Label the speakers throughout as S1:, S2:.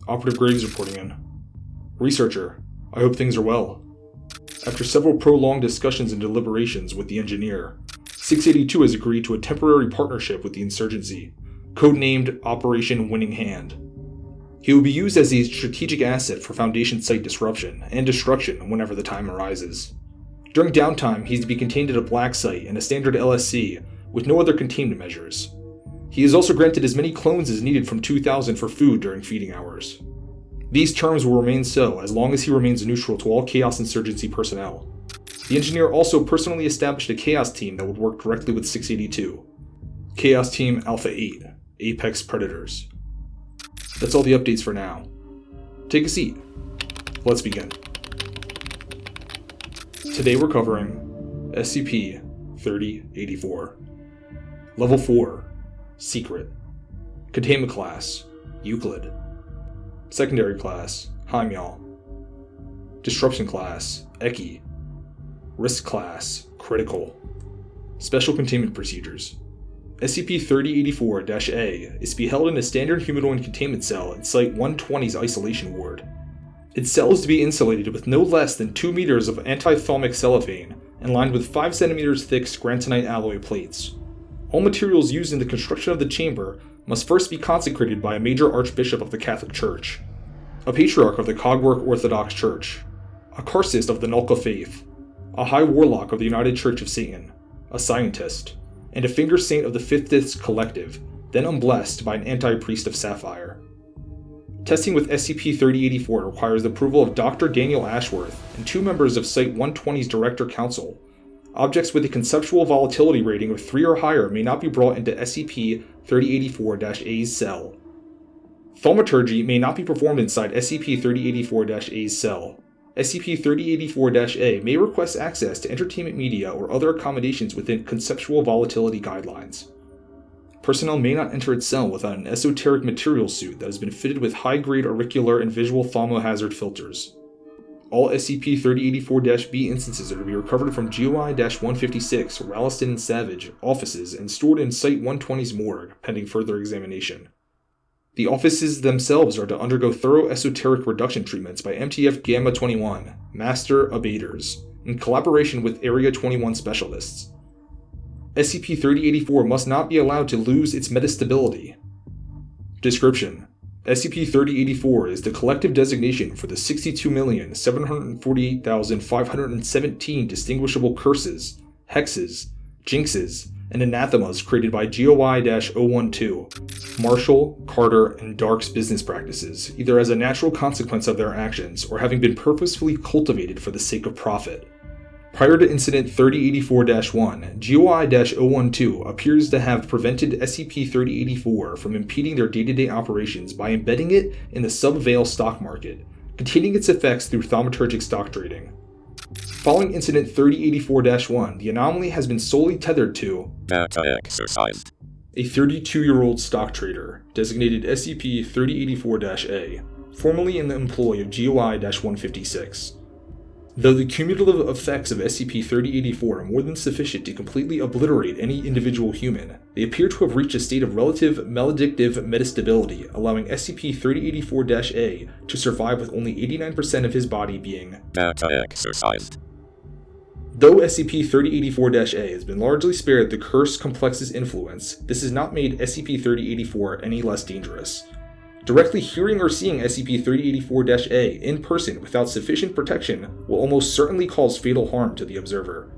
S1: Operative Graves reporting in. Researcher, I hope things are well. After several prolonged discussions and deliberations with the engineer, 682 has agreed to a temporary partnership with the insurgency, codenamed Operation Winning Hand. He will be used as a strategic asset for Foundation site disruption and destruction whenever the time arises. During downtime, he is to be contained at a black site in a standard LSC with no other containment measures. He is also granted as many clones as needed from 2000 for food during feeding hours. These terms will remain so as long as he remains neutral to all Chaos Insurgency personnel. The engineer also personally established a Chaos team that would work directly with 682. Chaos Team Alpha 8, Apex Predators. That's all the updates for now. Take a seat. Let's begin. Today we're covering SCP-3084. Level 4, Secret. Containment Class, Euclid. Secondary Class, Heimyal. Disruption Class, Eki. Risk Class, Critical. Special Containment Procedures. SCP-3084-A is to be held in a standard humanoid containment cell in Site-120's isolation ward. Its cell is to be insulated with no less than 2 meters of antithalamic cellophane and lined with 5 centimeters thick scrantonite alloy plates. All materials used in the construction of the chamber must first be consecrated by a major archbishop of the Catholic Church, a patriarch of the Cogwork Orthodox Church, a Karcist of the Nulka Faith, a High Warlock of the United Church of Satan, a scientist, and a finger saint of the Fifth Disc Collective, then unblessed by an anti-priest of Sapphire. Testing with SCP-3084 requires the approval of Dr. Daniel Ashworth and 2 members of Site-120's Director Council. Objects with a conceptual volatility rating of 3 or higher may not be brought into SCP-3084-A's cell. Thaumaturgy may not be performed inside SCP-3084-A's cell. SCP-3084-A may request access to entertainment media or other accommodations within conceptual volatility guidelines. Personnel may not enter its cell without an esoteric material suit that has been fitted with high-grade auricular and visual thermohazard filters. All SCP-3084-B instances are to be recovered from GOI-156, Ralston and Savage offices and stored in Site-120's morgue, pending further examination. The offices themselves are to undergo thorough esoteric reduction treatments by MTF Gamma-21, Master Abaters, in collaboration with Area 21 specialists. SCP-3084 must not be allowed to lose its metastability. Description: SCP-3084 is the collective designation for the 62,748,517 distinguishable curses, hexes, jinxes, and anathemas created by GOI-012, Marshall, Carter, and Dark's business practices, either as a natural consequence of their actions or having been purposefully cultivated for the sake of profit. Prior to Incident 3084-1, GOI-012 appears to have prevented SCP-3084 from impeding their day-to-day operations by embedding it in the sub-veil stock market, containing its effects through thaumaturgic stock trading. Following Incident 3084-1, the anomaly has been solely tethered to
S2: Data EXORCISED,
S1: a 32-year-old stock trader, designated SCP-3084-A, formerly in the employ of GOI-156. Though the cumulative effects of SCP-3084 are more than sufficient to completely obliterate any individual human, they appear to have reached a state of relative maledictive metastability, allowing SCP-3084-A to survive with only 89% of his body being
S2: Data EXORCISED.
S1: Though SCP-3084-A has been largely spared the Curse Complex's influence, this has not made SCP-3084 any less dangerous. Directly hearing or seeing SCP-3084-A in person without sufficient protection will almost certainly cause fatal harm to the observer.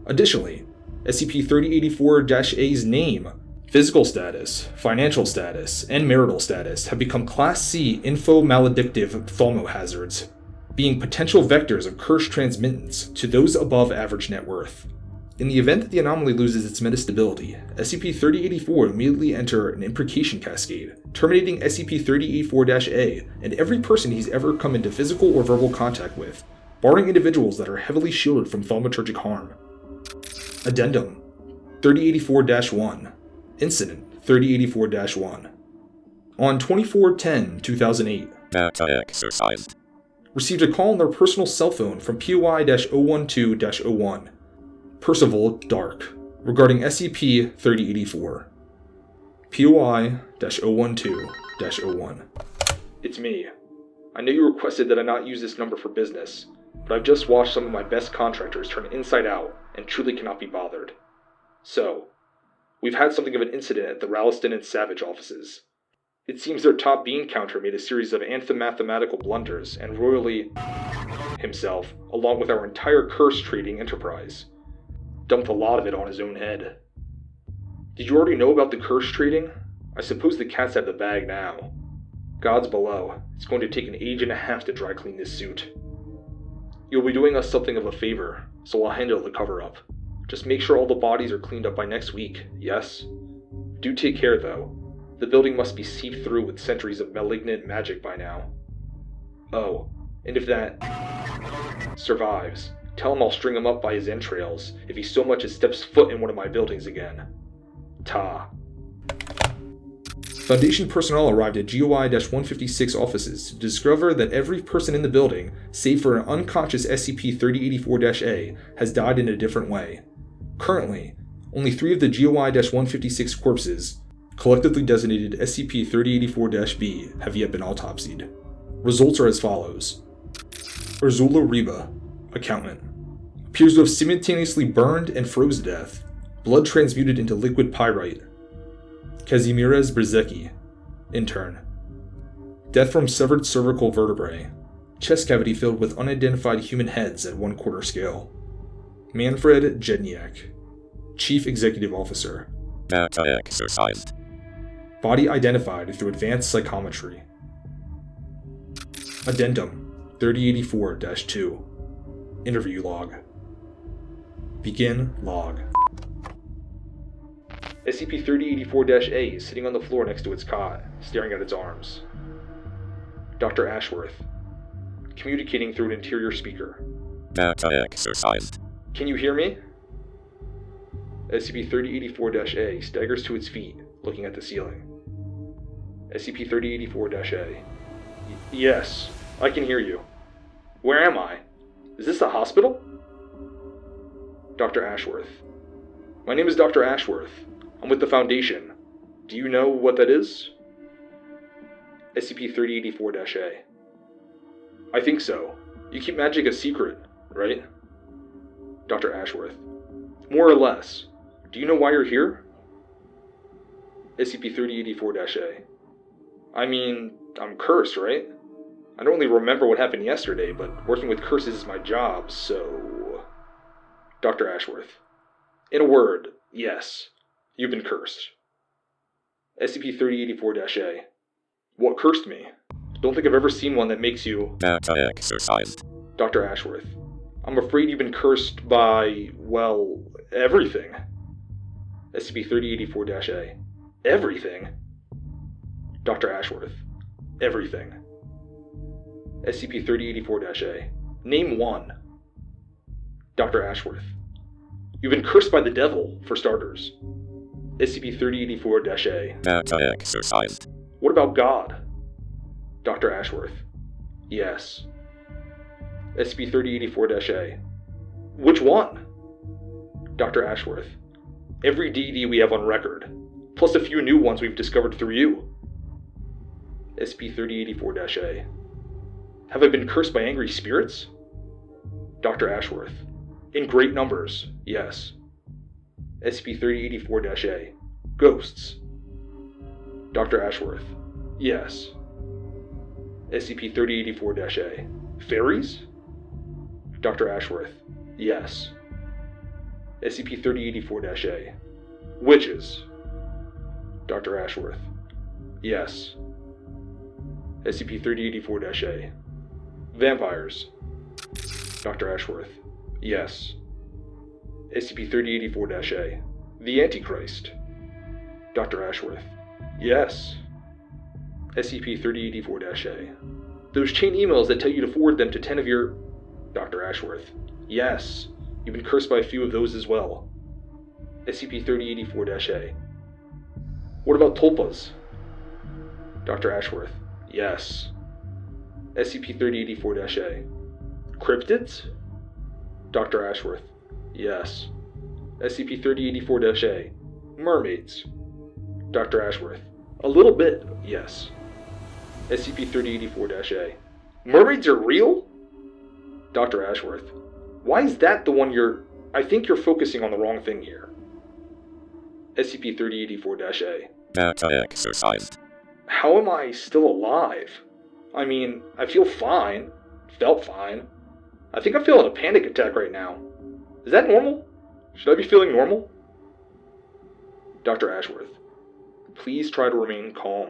S1: Additionally, SCP-3084-A's name, physical status, financial status, and marital status have become Class C info-maledictive thermohazards, being potential vectors of curse transmittance to those above average net worth. In the event that the anomaly loses its metastability, SCP-3084 will immediately enter an imprecation cascade, terminating SCP-3084-A and every person he's ever come into physical or verbal contact with, barring individuals that are heavily shielded from thaumaturgic harm. Addendum 3084-1 Incident 3084-1 On 24/10/2008,
S2: Data EXORCISED.
S1: Received a call on their personal cell phone from POI-012-01, Percival Dark, regarding SCP-3084. POI-012-01. It's me. I know you requested that I not use this number for business, but I've just watched some of my best contractors turn inside out and truly cannot be bothered. So, we've had something of an incident at the Ralston and Savage offices. It seems their top bean counter made a series of anthem-mathematical blunders and royally himself, along with our entire curse trading enterprise, dumped a lot of it on his own head. Did you already know about the curse trading? I suppose the cat's out of the bag now. Gods below, it's going to take an age and a half to dry clean this suit. You'll be doing us something of a favor, so I'll handle the cover-up. Just make sure all the bodies are cleaned up by next week, yes? Do take care, though. The building must be seeped through with centuries of malignant magic by now. Oh, and if that survives, tell him I'll string him up by his entrails if he so much as steps foot in one of my buildings again. Ta. Foundation personnel arrived at GOI-156 offices to discover that every person in the building, save for an unconscious SCP-3084-A, has died in a different way. Currently, only 3 of the GOI-156 corpses, collectively designated SCP-3084-B, have yet been autopsied. Results are as follows. Ursula Reba, accountant, appears to have simultaneously burned and froze to death, blood transmuted into liquid pyrite. Kazimierz Brzecki, intern. Death from severed cervical vertebrae. Chest cavity filled with unidentified human heads at 1/4 scale. Manfred Jedniak, Chief Executive Officer.
S2: Data exorcised.
S1: Body identified through advanced psychometry. Addendum 3084-2. Interview log. Begin log. SCP-3084-A is sitting on the floor next to its cot, staring at its arms. Dr. Ashworth, communicating through an interior speaker.
S2: Data exorcised.
S1: Can you hear me? SCP-3084-A staggers to its feet, looking at the ceiling. SCP-3084-A. Yes, I can hear you. Where am I? Is this a hospital? Dr. Ashworth. My name is Dr. Ashworth. I'm with the Foundation. Do you know what that is? SCP-3084-A. I think so. You keep magic a secret, right? Dr. Ashworth. More or less. Do you know why you're here? SCP-3084-A. I mean, I'm cursed, right? I don't really remember what happened yesterday, but working with curses is my job, so... Dr. Ashworth. In a word, yes. You've been cursed. SCP-3084-A. What cursed me? Don't think I've ever seen one that makes you...
S2: Data exorcised.
S1: Dr. Ashworth. I'm afraid you've been cursed by, well, everything. SCP-3084-A. Everything? Dr. Ashworth. Everything. SCP-3084-A. Name one. Dr. Ashworth. You've been cursed by the devil, for starters. SCP-3084-A.
S2: Data exorcised.
S1: What about God? Dr. Ashworth. Yes. SCP-3084-A. Which one? Dr. Ashworth. Every deity we have on record, plus a few new ones we've discovered through you. SCP-3084-A. Have I been cursed by angry spirits? Dr. Ashworth. In great numbers, yes. SCP-3084-A. Ghosts. Dr. Ashworth. Yes. SCP-3084-A. Fairies? Dr. Ashworth. Yes. SCP-3084-A. Witches. Dr. Ashworth. Yes. SCP-3084-A. Vampires. Dr. Ashworth. Yes. SCP-3084-A. The Antichrist. Dr. Ashworth. Yes. SCP-3084-A. Those chain emails that tell you to forward them to 10 of your... Dr. Ashworth. Yes. You've been cursed by a few of those as well. SCP-3084-A. What about tulpas? Dr. Ashworth. Yes. SCP-3084-A. Cryptids? Dr. Ashworth. Yes. SCP-3084-A. Mermaids. Dr. Ashworth. A little bit, yes. SCP-3084-A. Mermaids are real? Dr. Ashworth. Why is that the one I think you're focusing on the wrong thing here. SCP-3084-A.
S2: Data exorcised.
S1: How am I still alive? I mean, I feel fine. Felt fine. I think I'm feeling a panic attack right now. Is that normal? Should I be feeling normal? Dr. Ashworth. Please try to remain calm.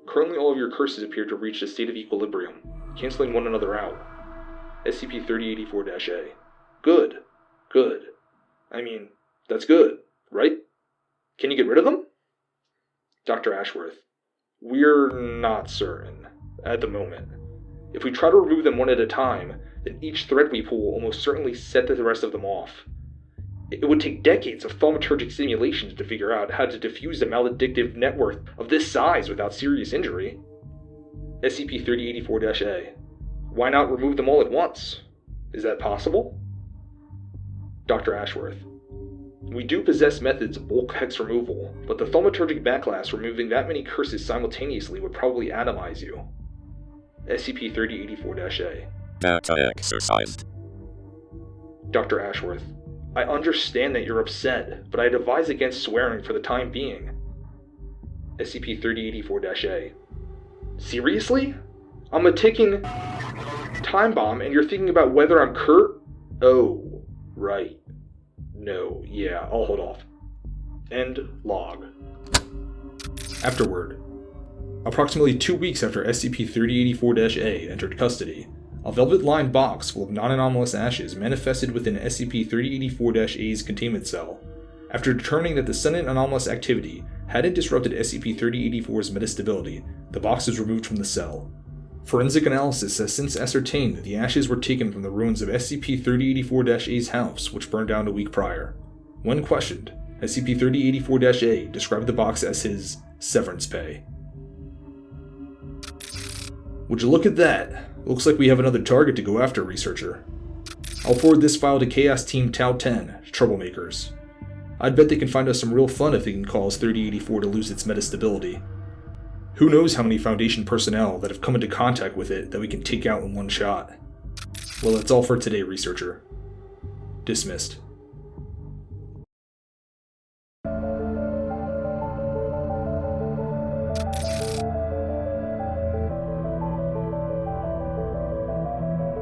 S1: Currently all of your curses appear to have reached a state of equilibrium, canceling one another out. SCP-3084-A. Good. Good. I mean, that's good, right? Can you get rid of them? Dr. Ashworth. We're not certain, at the moment. If we try to remove them one at a time, then each thread we pull will almost certainly set the rest of them off. It would take decades of thaumaturgic simulations to figure out how to diffuse a maledictive network of this size without serious injury. SCP-3084-A. Why not remove them all at once? Is that possible? Dr. Ashworth. We do possess methods of bulk hex removal, but the thaumaturgic backlash removing that many curses simultaneously would probably atomize you. SCP-3084-A.
S2: Data exorcised.
S1: Dr. Ashworth. I understand that you're upset, but I advise against swearing for the time being. SCP-3084-A. Seriously? I'm a ticking time bomb and you're thinking about whether I'm Kurt? Oh, right. No, yeah, I'll hold off. End log. Afterward. Approximately 2 weeks after SCP-3084-A entered custody, a velvet-lined box full of non-anomalous ashes manifested within SCP-3084-A's containment cell. After determining that the sudden anomalous activity hadn't disrupted SCP-3084's metastability, the box was removed from the cell. Forensic analysis has since ascertained that the ashes were taken from the ruins of SCP-3084-A's house, which burned down a week prior. When questioned, SCP-3084-A described the box as his severance pay. Would you look at that? Looks like we have another target to go after, researcher. I'll forward this file to Chaos Team Tau 10, Troublemakers. I'd bet they can find us some real fun if they can cause 3084 to lose its metastability. Who knows how many Foundation personnel that have come into contact with it that we can take out in one shot. Well, that's all for today, researcher. Dismissed.